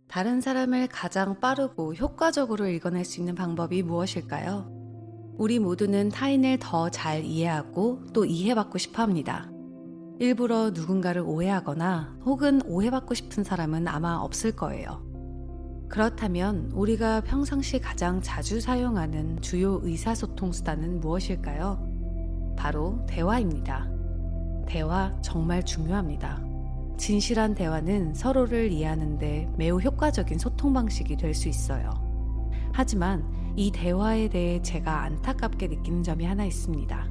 다른 사람을 가장 빠르고 효과적으로 읽어낼 수 있는 방법이 무엇일까요? 우리 모두는 타인을 더 잘 이해하고 또 이해받고 싶어 합니다. 일부러 누군가를 오해하거나 혹은 오해받고 싶은 사람은 아마 없을 거예요. 그렇다면 우리가 평상시 가장 자주 사용하는 주요 의사소통 수단은 무엇일까요? 바로 대화입니다. 대화 정말 중요합니다. 진실한 대화는 서로를 이해하는데 매우 효과적인 소통 방식이 될 수 있어요. 하지만 이 대화에 대해 제가 안타깝게 느끼는 점이 하나 있습니다.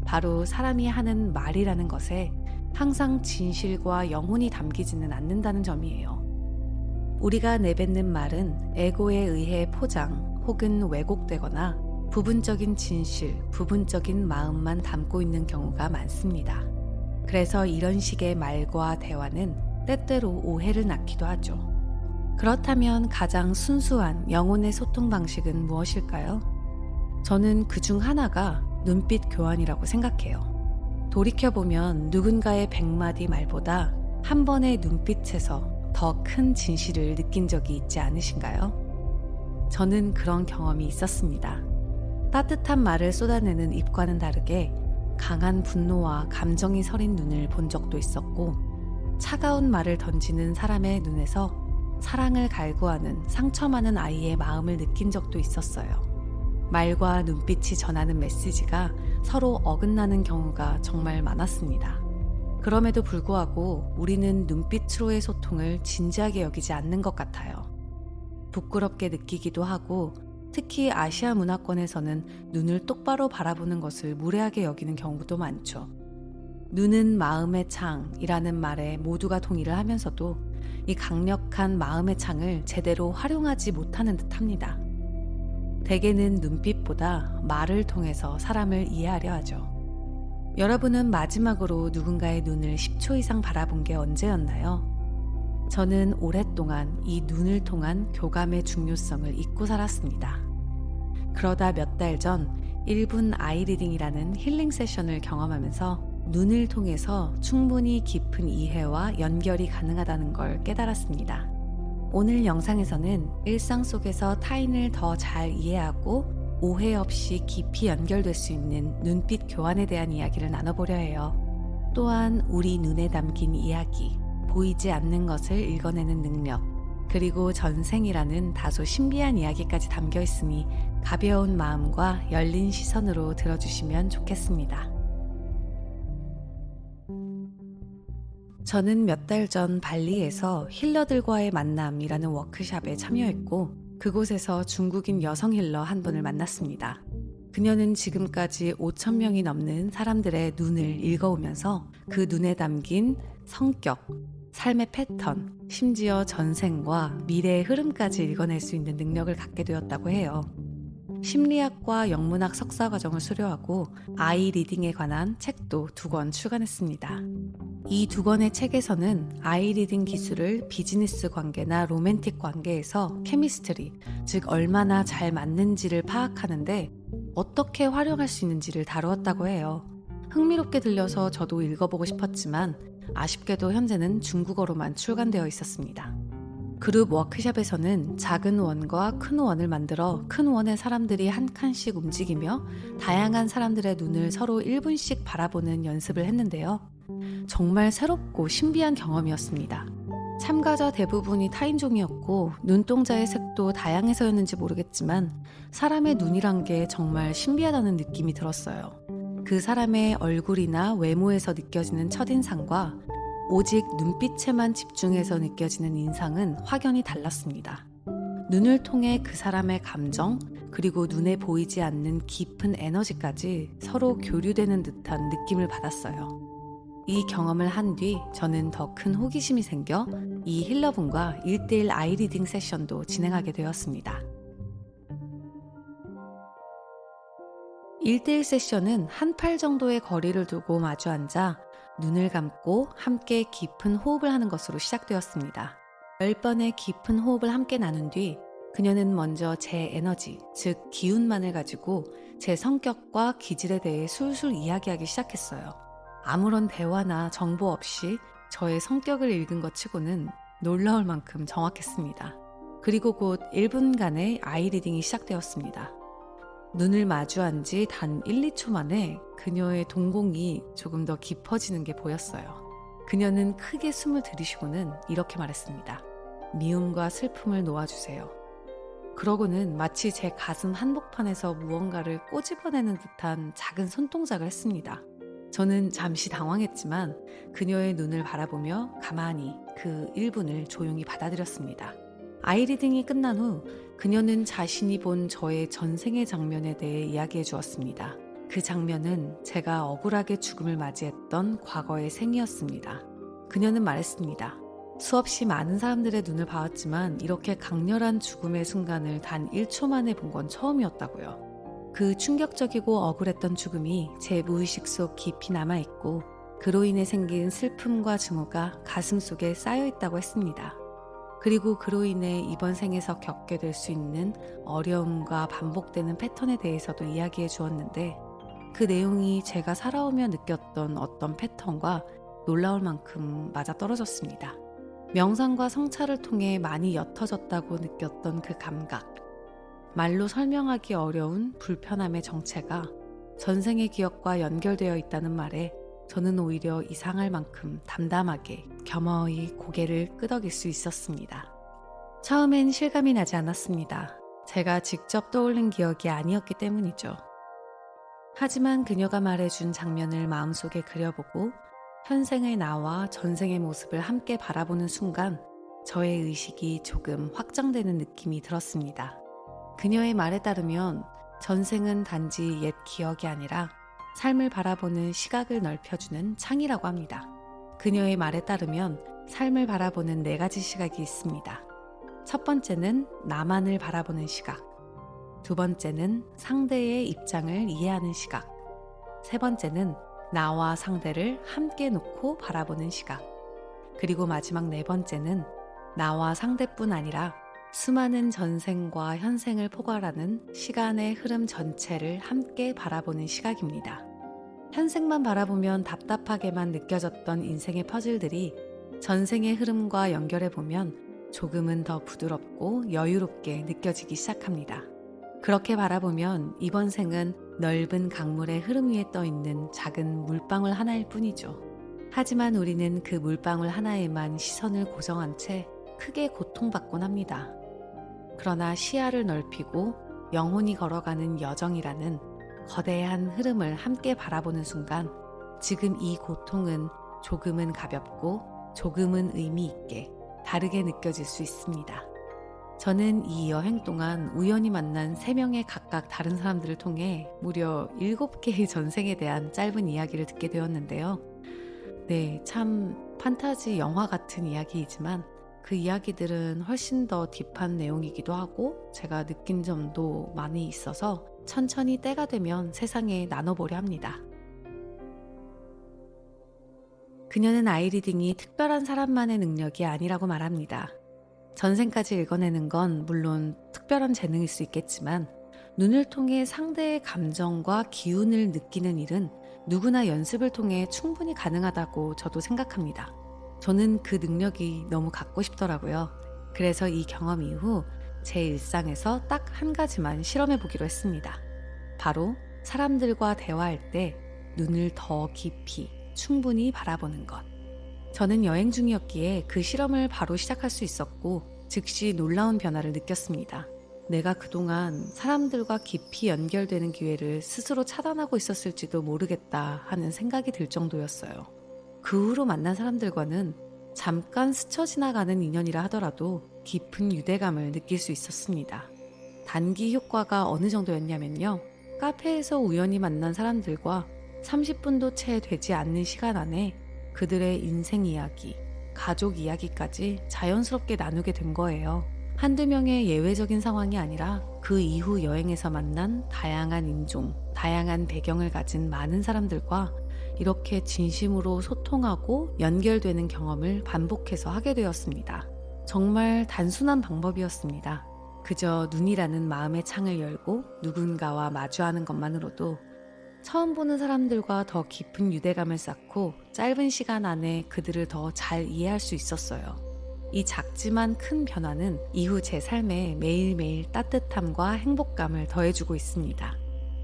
바로 사람이 하는 말이라는 것에 항상 진실과 영혼이 담기지는 않는다는 점이에요. 우리가 내뱉는 말은 에고에 의해 포장 혹은 왜곡되거나 부분적인 진실, 부분적인 마음만 담고 있는 경우가 많습니다. 그래서 이런 식의 말과 대화는 때때로 오해를 낳기도 하죠. 그렇다면 가장 순수한 영혼의 소통 방식은 무엇일까요? 저는 그 중 하나가 눈빛 교환이라고 생각해요. 돌이켜보면 누군가의 100마디 말보다 한 번의 눈빛에서 더 큰 진실을 느낀 적이 있지 않으신가요? 저는 그런 경험이 있었습니다. 따뜻한 말을 쏟아내는 입과는 다르게 강한 분노와 감정이 서린 눈을 본 적도 있었고, 차가운 말을 던지는 사람의 눈에서 사랑을 갈구하는 상처 많은 아이의 마음을 느낀 적도 있었어요. 말과 눈빛이 전하는 메시지가 서로 어긋나는 경우가 정말 많았습니다. 그럼에도 불구하고 우리는 눈빛으로의 소통을 진지하게 여기지 않는 것 같아요. 부끄럽게 느끼기도 하고, 특히 아시아 문화권에서는 눈을 똑바로 바라보는 것을 무례하게 여기는 경우도 많죠. 눈은 마음의 창이라는 말에 모두가 동의를 하면서도 이 강력한 마음의 창을 제대로 활용하지 못하는 듯합니다. 대개는 눈빛보다 말을 통해서 사람을 이해하려 하죠. 여러분은 마지막으로 누군가의 눈을 10초 이상 바라본 게 언제였나요? 저는 오랫동안 이 눈을 통한 교감의 중요성을 잊고 살았습니다. 그러다 몇 달 전 1분 아이 리딩이라는 힐링 세션을 경험하면서 눈을 통해서 충분히 깊은 이해와 연결이 가능하다는 걸 깨달았습니다. 오늘 영상에서는 일상 속에서 타인을 더 잘 이해하고 오해 없이 깊이 연결될 수 있는 눈빛 교환에 대한 이야기를 나눠보려 해요. 또한 우리 눈에 담긴 이야기, 보이지 않는 것을 읽어내는 능력, 그리고 전생이라는 다소 신비한 이야기까지 담겨 있으니 가벼운 마음과 열린 시선으로 들어주시면 좋겠습니다. 저는 몇 달 전 발리에서 힐러들과의 만남이라는 워크숍에 참여했고, 그곳에서 중국인 여성 힐러 한 분을 만났습니다. 그녀는 지금까지 5,000명이 넘는 사람들의 눈을 읽어오면서 그 눈에 담긴 성격, 삶의 패턴, 심지어 전생과 미래의 흐름까지 읽어낼 수 있는 능력을 갖게 되었다고 해요. 심리학과 영문학 석사 과정을 수료하고 아이 리딩에 관한 책도 2권 출간했습니다. 이 2권의 책에서는 아이 리딩 기술을 비즈니스 관계나 로맨틱 관계에서 케미스트리, 즉 얼마나 잘 맞는지를 파악하는데 어떻게 활용할 수 있는지를 다루었다고 해요. 흥미롭게 들려서 저도 읽어보고 싶었지만 아쉽게도 현재는 중국어로만 출간되어 있었습니다. 그룹 워크숍에서는 작은 원과 큰 원을 만들어 큰 원의 사람들이 한 칸씩 움직이며 다양한 사람들의 눈을 서로 1분씩 바라보는 연습을 했는데요. 정말 새롭고 신비한 경험이었습니다. 참가자 대부분이 타인종이었고 눈동자의 색도 다양해서였는지 모르겠지만 사람의 눈이란 게 정말 신비하다는 느낌이 들었어요. 그 사람의 얼굴이나 외모에서 느껴지는 첫인상과 오직 눈빛에만 집중해서 느껴지는 인상은 확연히 달랐습니다. 눈을 통해 그 사람의 감정, 그리고 눈에 보이지 않는 깊은 에너지까지 서로 교류되는 듯한 느낌을 받았어요. 이 경험을 한 뒤 저는 더 큰 호기심이 생겨 이 힐러분과 1대1 아이 리딩 세션도 진행하게 되었습니다. 1대1 세션은 한 팔 정도의 거리를 두고 마주 앉아 눈을 감고 함께 깊은 호흡을 하는 것으로 시작되었습니다. 10번의 깊은 호흡을 함께 나눈 뒤 그녀는 먼저 제 에너지, 즉 기운만을 가지고 제 성격과 기질에 대해 술술 이야기하기 시작했어요. 아무런 대화나 정보 없이 저의 성격을 읽은 것 치고는 놀라울 만큼 정확했습니다. 그리고 곧 1분간의 아이 리딩이 시작되었습니다. 눈을 마주한 지 단 1, 2초 만에 그녀의 동공이 조금 더 깊어지는 게 보였어요. 그녀는 크게 숨을 들이쉬고는 이렇게 말했습니다. 미움과 슬픔을 놓아주세요. 그러고는 마치 제 가슴 한복판에서 무언가를 꼬집어내는 듯한 작은 손동작을 했습니다. 저는 잠시 당황했지만 그녀의 눈을 바라보며 가만히 그 1분을 조용히 받아들였습니다. 아이 리딩이 끝난 후 그녀는 자신이 본 저의 전생의 장면에 대해 이야기해 주었습니다. 그 장면은 제가 억울하게 죽음을 맞이했던 과거의 생이었습니다. 그녀는 말했습니다. 수없이 많은 사람들의 눈을 봐왔지만 이렇게 강렬한 죽음의 순간을 단 1초 만에 본 건 처음이었다고요. 그 충격적이고 억울했던 죽음이 제 무의식 속 깊이 남아있고 그로 인해 생긴 슬픔과 증오가 가슴 속에 쌓여있다고 했습니다. 그리고 그로 인해 이번 생에서 겪게 될 수 있는 어려움과 반복되는 패턴에 대해서도 이야기해 주었는데 그 내용이 제가 살아오며 느꼈던 어떤 패턴과 놀라울 만큼 맞아떨어졌습니다. 명상과 성찰을 통해 많이 옅어졌다고 느꼈던 그 감각, 말로 설명하기 어려운 불편함의 정체가 전생의 기억과 연결되어 있다는 말에 저는 오히려 이상할 만큼 담담하게 겸허히 고개를 끄덕일 수 있었습니다. 처음엔 실감이 나지 않았습니다. 제가 직접 떠올린 기억이 아니었기 때문이죠. 하지만 그녀가 말해준 장면을 마음속에 그려보고 현생의 나와 전생의 모습을 함께 바라보는 순간 저의 의식이 조금 확장되는 느낌이 들었습니다. 그녀의 말에 따르면 전생은 단지 옛 기억이 아니라 삶을 바라보는 시각을 넓혀주는 창이라고 합니다. 그녀의 말에 따르면 삶을 바라보는 4가지 시각이 있습니다. 첫 번째는 나만을 바라보는 시각, 두 번째는 상대의 입장을 이해하는 시각, 세 번째는 나와 상대를 함께 놓고 바라보는 시각, 그리고 마지막 4번째는 나와 상대뿐 아니라 수많은 전생과 현생을 포괄하는 시간의 흐름 전체를 함께 바라보는 시각입니다. 현생만 바라보면 답답하게만 느껴졌던 인생의 퍼즐들이 전생의 흐름과 연결해보면 조금은 더 부드럽고 여유롭게 느껴지기 시작합니다. 그렇게 바라보면 이번 생은 넓은 강물의 흐름 위에 떠있는 작은 물방울 하나일 뿐이죠. 하지만 우리는 그 물방울 하나에만 시선을 고정한 채 크게 고통받곤 합니다. 그러나 시야를 넓히고 영혼이 걸어가는 여정이라는 거대한 흐름을 함께 바라보는 순간 지금 이 고통은 조금은 가볍고 조금은 의미 있게 다르게 느껴질 수 있습니다. 저는 이 여행 동안 우연히 만난 3명의 각각 다른 사람들을 통해 무려 7개의 전생에 대한 짧은 이야기를 듣게 되었는데요. 네, 참 판타지 영화 같은 이야기이지만 그 이야기들은 훨씬 더 딥한 내용이기도 하고 제가 느낀 점도 많이 있어서 천천히 때가 되면 세상에 나눠보려 합니다. 그녀는 아이 리딩이 특별한 사람만의 능력이 아니라고 말합니다. 전생까지 읽어내는 건 물론 특별한 재능일 수 있겠지만 눈을 통해 상대의 감정과 기운을 느끼는 일은 누구나 연습을 통해 충분히 가능하다고 저도 생각합니다. 저는 그 능력이 너무 갖고 싶더라고요. 그래서 이 경험 이후 제 일상에서 딱 한 가지만 실험해 보기로 했습니다. 바로 사람들과 대화할 때 눈을 더 깊이 충분히 바라보는 것. 저는 여행 중이었기에 그 실험을 바로 시작할 수 있었고 즉시 놀라운 변화를 느꼈습니다. 내가 그동안 사람들과 깊이 연결되는 기회를 스스로 차단하고 있었을지도 모르겠다 하는 생각이 들 정도였어요. 그 후로 만난 사람들과는 잠깐 스쳐 지나가는 인연이라 하더라도 깊은 유대감을 느낄 수 있었습니다. 단기 효과가 어느 정도였냐면요. 카페에서 우연히 만난 사람들과 30분도 채 되지 않는 시간 안에 그들의 인생 이야기, 가족 이야기까지 자연스럽게 나누게 된 거예요. 한두 명의 예외적인 상황이 아니라 그 이후 여행에서 만난 다양한 인종, 다양한 배경을 가진 많은 사람들과 이렇게 진심으로 소통하고 연결되는 경험을 반복해서 하게 되었습니다. 정말 단순한 방법이었습니다. 그저 눈이라는 마음의 창을 열고 누군가와 마주하는 것만으로도 처음 보는 사람들과 더 깊은 유대감을 쌓고 짧은 시간 안에 그들을 더 잘 이해할 수 있었어요. 이 작지만 큰 변화는 이후 제 삶에 매일매일 따뜻함과 행복감을 더해주고 있습니다.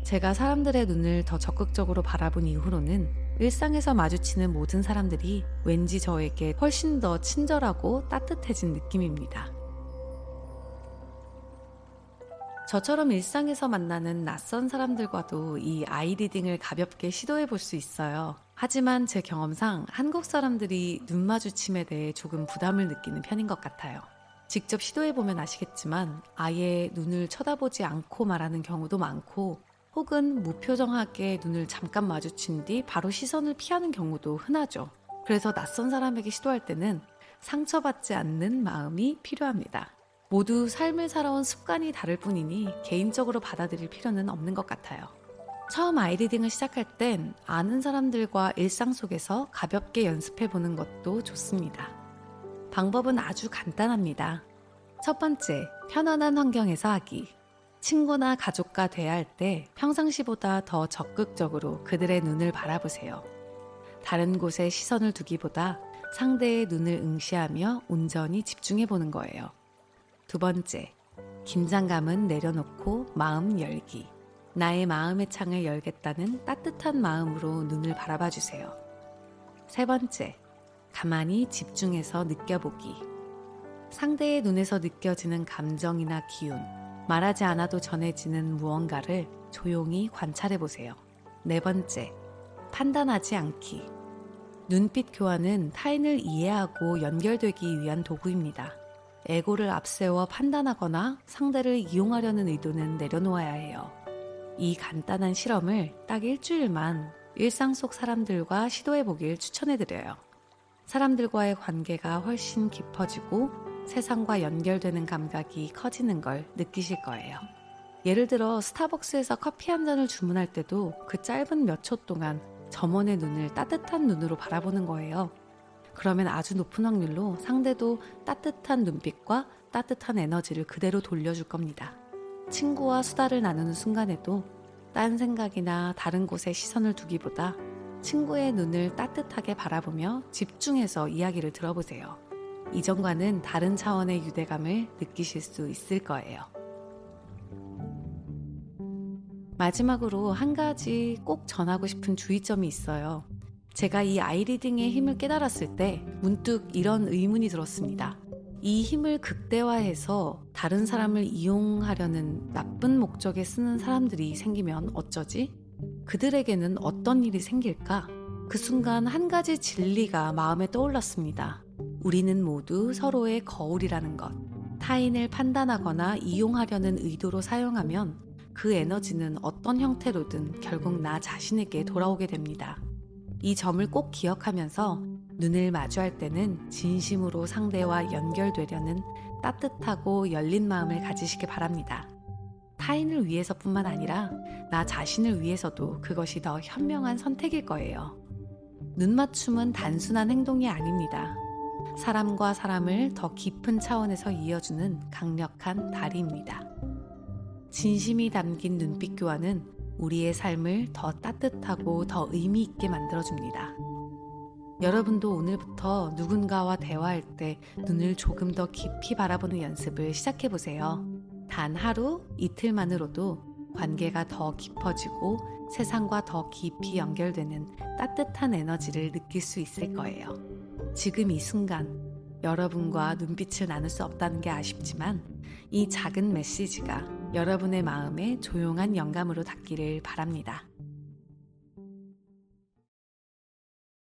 제가 사람들의 눈을 더 적극적으로 바라본 이후로는 일상에서 마주치는 모든 사람들이 왠지 저에게 훨씬 더 친절하고 따뜻해진 느낌입니다. 저처럼 일상에서 만나는 낯선 사람들과도 이 아이 리딩을 가볍게 시도해 볼 수 있어요. 하지만 제 경험상 한국 사람들이 눈 마주침에 대해 조금 부담을 느끼는 편인 것 같아요. 직접 시도해 보면 아시겠지만 아예 눈을 쳐다보지 않고 말하는 경우도 많고, 혹은 무표정하게 눈을 잠깐 마주친 뒤 바로 시선을 피하는 경우도 흔하죠. 그래서 낯선 사람에게 시도할 때는 상처받지 않는 마음이 필요합니다. 모두 삶을 살아온 습관이 다를 뿐이니 개인적으로 받아들일 필요는 없는 것 같아요. 처음 아이 리딩을 시작할 땐 아는 사람들과 일상 속에서 가볍게 연습해 보는 것도 좋습니다. 방법은 아주 간단합니다. 첫 번째, 편안한 환경에서 하기. 친구나 가족과 대화할 때 평상시보다 더 적극적으로 그들의 눈을 바라보세요. 다른 곳에 시선을 두기보다 상대의 눈을 응시하며 온전히 집중해 보는 거예요. 두 번째, 긴장감은 내려놓고 마음 열기. 나의 마음의 창을 열겠다는 따뜻한 마음으로 눈을 바라봐 주세요. 세 번째, 가만히 집중해서 느껴보기. 상대의 눈에서 느껴지는 감정이나 기운, 말하지 않아도 전해지는 무언가를 조용히 관찰해 보세요. 네 번째, 판단하지 않기. 눈빛 교환은 타인을 이해하고 연결되기 위한 도구입니다. 에고를 앞세워 판단하거나 상대를 이용하려는 의도는 내려놓아야 해요. 이 간단한 실험을 딱 일주일만 일상 속 사람들과 시도해 보길 추천해드려요. 사람들과의 관계가 훨씬 깊어지고 세상과 연결되는 감각이 커지는 걸 느끼실 거예요. 예를 들어 스타벅스에서 커피 한 잔을 주문할 때도 그 짧은 몇 초 동안 점원의 눈을 따뜻한 눈으로 바라보는 거예요. 그러면 아주 높은 확률로 상대도 따뜻한 눈빛과 따뜻한 에너지를 그대로 돌려줄 겁니다. 친구와 수다를 나누는 순간에도 딴 생각이나 다른 곳에 시선을 두기보다 친구의 눈을 따뜻하게 바라보며 집중해서 이야기를 들어보세요. 이전과는 다른 차원의 유대감을 느끼실 수 있을 거예요. 마지막으로 한 가지 꼭 전하고 싶은 주의점이 있어요. 제가 이 아이 리딩의 힘을 깨달았을 때 문득 이런 의문이 들었습니다. 이 힘을 극대화해서 다른 사람을 이용하려는 나쁜 목적에 쓰는 사람들이 생기면 어쩌지? 그들에게는 어떤 일이 생길까? 그 순간 한 가지 진리가 마음에 떠올랐습니다. 우리는 모두 서로의 거울이라는 것. 타인을 판단하거나 이용하려는 의도로 사용하면 그 에너지는 어떤 형태로든 결국 나 자신에게 돌아오게 됩니다. 이 점을 꼭 기억하면서 눈을 마주할 때는 진심으로 상대와 연결되려는 따뜻하고 열린 마음을 가지시기 바랍니다. 타인을 위해서뿐만 아니라 나 자신을 위해서도 그것이 더 현명한 선택일 거예요. 눈맞춤은 단순한 행동이 아닙니다. 사람과 사람을 더 깊은 차원에서 이어주는 강력한 다리입니다. 진심이 담긴 눈빛 교환은 우리의 삶을 더 따뜻하고 더 의미 있게 만들어줍니다. 여러분도 오늘부터 누군가와 대화할 때 눈을 조금 더 깊이 바라보는 연습을 시작해보세요. 단 하루, 이틀만으로도 관계가 더 깊어지고 세상과 더 깊이 연결되는 따뜻한 에너지를 느낄 수 있을 거예요. 지금 이 순간 여러분과 눈빛을 나눌 수 없다는 게 아쉽지만 이 작은 메시지가 여러분의 마음에 조용한 영감으로 닿기를 바랍니다.